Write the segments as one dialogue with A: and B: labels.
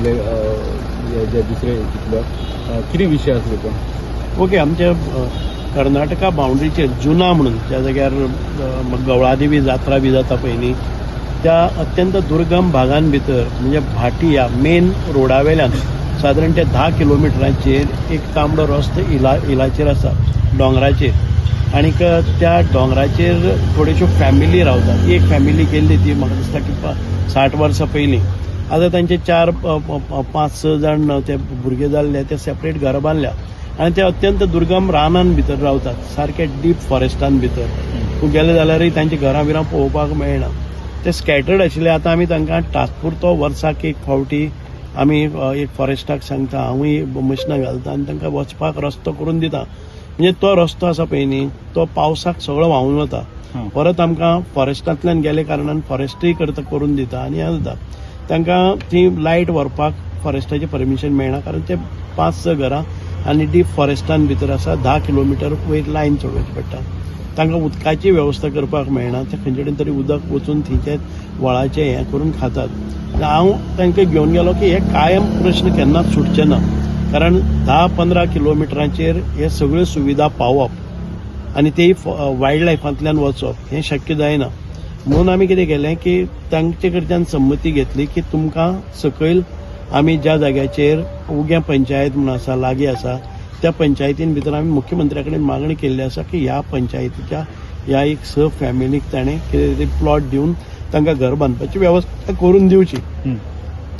A: आशिल्ले जे दुसरे तितलो कितें विशय आसलो तो?
B: ओके, आमच्या कर्नाटका बाउंड्रीचेर जुना म्हणून त्या जाग्यार गवळादेवी जात्रा बी जाता पळय न्ही, त्या अत्यंत दुर्गम भागां भितर म्हणजे भाटी ह्या मेन रोडा वयल्यान सादारण ते 10 किलोमिटरांचेर एक तांबडो रस्तो इलाचेर आसा, दोंगराचेर. आनीक त्या दोंगराचेर थोड्योश्यो फॅमिली रावतात. एक फॅमिली गेल्ली ती म्हाका दिसता की 60 वर्सां पयलीं. आतां तांचे 4-5 जाण ते भुरगे जाल्ले, ते सेपरेट घरां बांदल्या आनी ते अत्यंत दुर्गम रानां भितर रावतात, सारके डीप फॉरेस्टान भितर. तूं गेले जाल्यारय तांची घरां बिरां पळोवपाक मेळना. ते स्कॅटर्ड आशिल्ले. आतां आमी तांकां तात्पुरतो वर्साक एक फावटी आमी एक फॉरेस्टाक सांगता, हांवूय मशिनां घालता आनी तांकां वचपाक रस्तो करून दिता. म्हणजे तो रस्तो आसा पळय न्ही, तो पावसाक सगळो व्हांवून वता. परत आमकां फॉरेस्टांतल्यान गेले कारणान फॉरेस्टूय करून दिता आनी हें जाता. तांकां थंय लायट व्हरपाक फॉरेस्टाचें परमिशन मेळना, कारण ते 5-6 घरां आनी डीप फॉरेस्टान भितर आसा. 10 किलोमिटर वयर लायन चडोवची पडटा. तांकां उदकाची वेवस्था करपाक मेळना. ते खंयचे कडेन तरी उदक वचून थंयचे व्हळाचें हें करून खातात. हांव तांकां घेवन गेलो की हे कायम प्रश्न केन्नाच सुटचे ना, कारण 10-15 किलोमिटरांचेर हे सगळ्यो सुविधा पावप आनी तेय वायल्ड लायफांतल्यान वचप हें शक्य जायना. म्हणून आमी कितें केलें की तांचे कडच्यान संमती घेतली की तुमकां सकयल आमी ज्या जाग्याचेर उग्या पंचायत म्हणून आसा, लागीं आसा, त्या पंचायतीन भितर आमी मुख्यमंत्र्या कडेन मागणी केल्ली आसा की ह्या पंचायतीच्या ह्या एक 6 फॅमिलीक ताणें कितें तरी प्लॉट दिवन तांकां घर बांदपाची वेवस्था करून दिवची.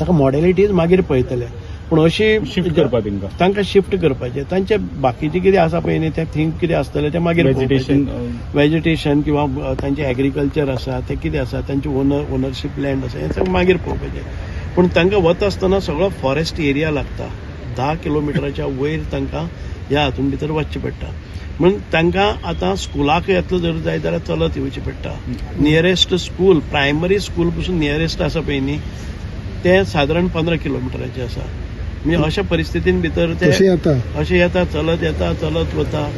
B: ताका मॉडेलिटीज मागीर पळयतले, पूण अशी
A: शिफ्ट करपाक
B: तांकां शिफ्ट करपाचें. तांचे बाकीचें कितें आसा पळय न्ही, तें थंय कितें आसतलें तें मागीर वेजिटेशन किंवा तांचें एग्रीकल्चर आसा तें कितें आसा, तांचे ओनरशीप लँड आसा, हें सगळें मागीर पळोवपाचें. पूण तांकां वता आसतना सगळो फॉरेस्ट एरिया लागता. 10 किलोमिटराच्या वयर तांकां ह्या हातून भितर वचचें पडटा. म्हणून तांकां आतां स्कुलाक येतलो जर जाय जाल्यार चलत येवचें पडटा. नियरेस्ट स्कूल, प्रायमरी स्कूल पसून नियरेस्ट आसा पळय न्ही, ते सादारण 15 किलोमिटराचें आसा. म्हणजे अशा परिस्थितीन भितर ते अशें येता, चलत वता.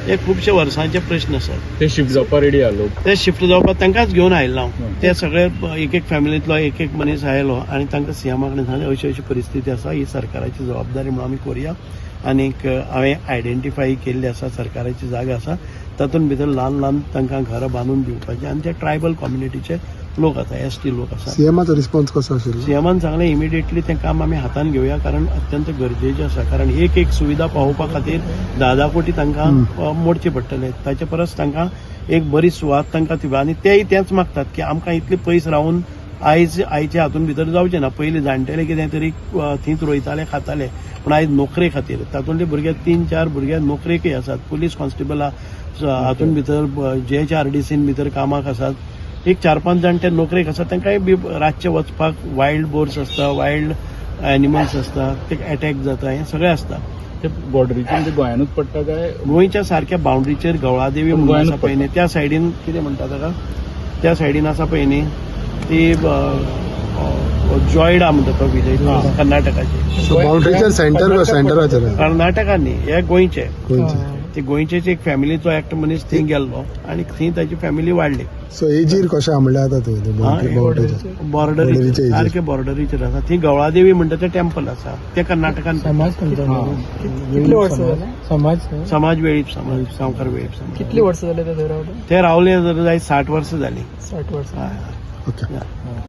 B: हे खुबशे वर्सांचे प्रश्न आसात.
A: ते शिफ्ट जावपाक रेडी आहा लोक.
B: ते शिफ्ट जावपाक तांकांच घेवन आयिल्लो हांव. ते सगळे एक फॅमिलींतलो एक मनीस आयलो आनी तांकां सीएमा कडेन सांगलें अशी परिस्थिती आसा, ही सरकाराची जबाबदारी म्हणून आमी करुया. आनीक हांवें आयडेंटिफाय केल्ली आसा सरकाराची जागा आसा, तातूंत भितर ल्हान तांकां घरां बांदून दिवपाचें. आनी ते ट्रायबल कम्युनिटीचे लोक आसा, ST लोक आसा.
C: सीएमाचो रिस्पॉन्स कसो आशिल्लो?
B: सीएमान सांगलें इमिडिएटली तें काम आमी हातान घेवया, कारण अत्यंत गरजेचें आसा. कारण एक सुविधा पावोवपा खातीर 10 कोटी तांकां मोडचे पडटले. ताचे परस तांकां एक बरी सुवात तांकां दिवया. आनी तेय तेंच मागतात की आमकां इतले पयस रावून आयच्या हातून भितर जावचें ना. पयलीं जाणटेले कितें तरी थंयच रोयताले, खाताले, पूण आयज नोकरे खातीर तातूंतले भुरगे 3-4 भुरगे नोकरेकय आसात. पुलीस कॉन्स्टेबला हातून भितर JHRDCन भितर कामाक आसात. एक 4-5 जाण ते नोकरेक आसात. तांकांय बी रातचे वचपाक वायल्ड बोर्ड्स आसता, वायल्ड एनिमल्स आसता, ते अटॅक जाता, हें सगळें आसता.
A: ते बॉर्डरीच्यान ते गोंयानूच पडटा काय?
B: गोंयच्या सारक्या बाउंड्रीचेर गवळादेवी म्हणून आसा पळय न्ही, त्या सायडीन कितें म्हणटा ताका, त्या सायडीन आसा पळय न्ही, ती जॉयडा म्हणटा तो विलेज कर्नाटकाची.
C: बाउंड्रीचेर सेंटराचेर
B: कर्नाटका न्ही, हे गोंयचे. ते गोंयचेच एक फॅमिलीचो एकटो मनीस थंय गेल्लो आनी थंय ताची फॅमिली वाडली.
C: सो एजीर कशें म्हणल्यार जाता थंय
B: बॉर्डरीचेर, सारके बॉर्डरीचेर आसा. थंय गवळादेवी म्हणटा तें टेम्पल आसा. ते कर्नाटकान समाज वेळीप समाज, सावकार वेळीप समाज.
D: कितली वर्सां जाली ते रावले?
B: ते रावले जर जाय 60 वर्सां जाली.
D: 60 वर्सां.
C: ओके.